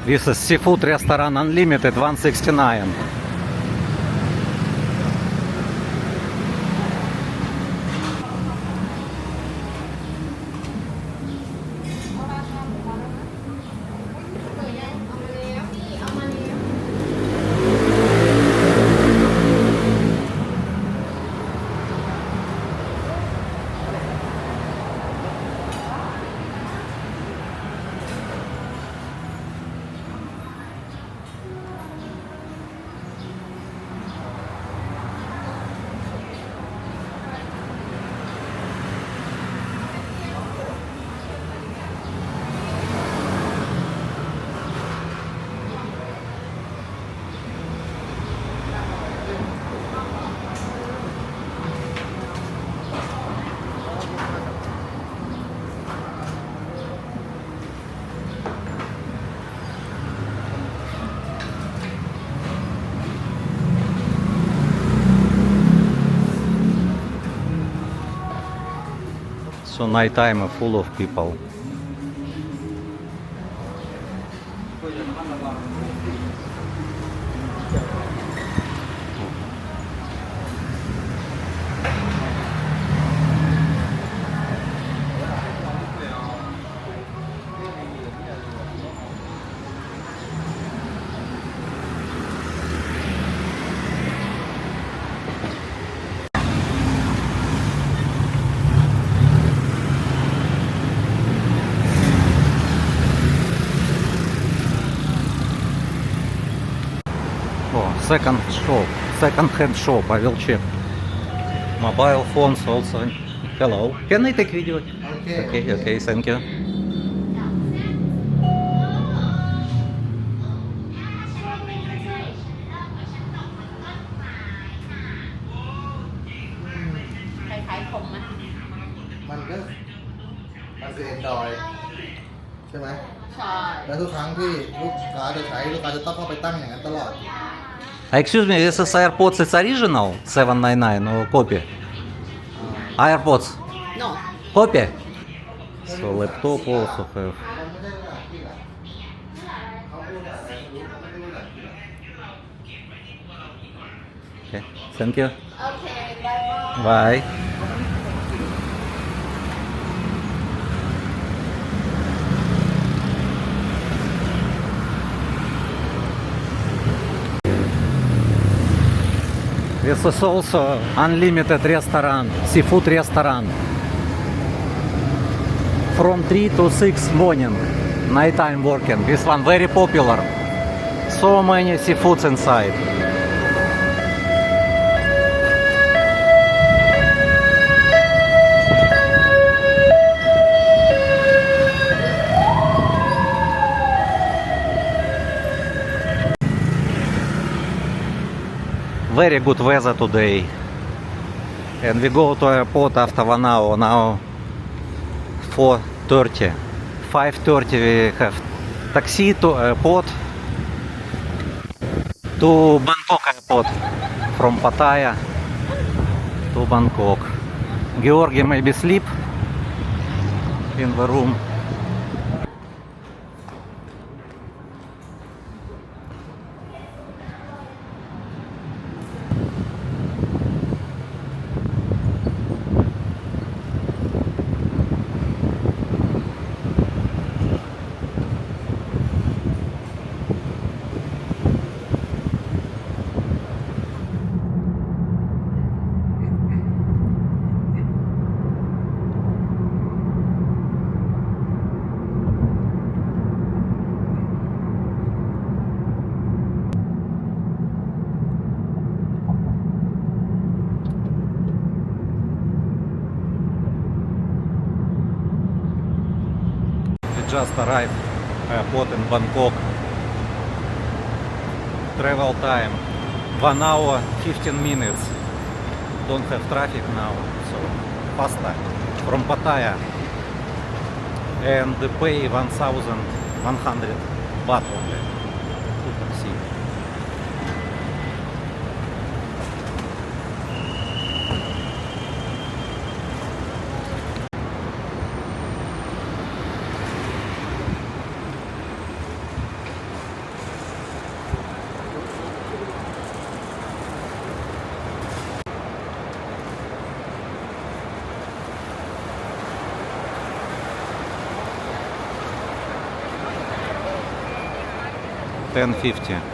This is Seafood Restaurant Unlimited 169. So night time full of people. Oh, second hand shop, I will check. Mobile phones also. Hello, can I take video? Okay, thank you.มันคือ Android ใช่ไหม ใช่ แล้วทุกครั้งที่ลูกค้าจะใช้ลูกค้าจะต้องเข้าไปตั้งอย่างนั้นตลอด Excuse me, this is AirPods, it's original 799 or copy? AirPods, no copy? So laptop also have. Okay, thank you. โอเคบาย Bye. This is also unlimited restaurant, seafood restaurant. From 3 to 6 morning, nighttime working. This one very popular. So many seafoods inside. Very good weather today, and we go to airport after 1 hour. Now 4:30, 5:30 we have taxi to airport, to Bangkok airport, from Pattaya to Bangkok. Georgi maybe sleep in the room. Just arrived airport in Bangkok. Travel time 1 hour 15 minutes. Don't have traffic now, so faster from Pattaya. And pay 1,100 baht only to taxi. 1050.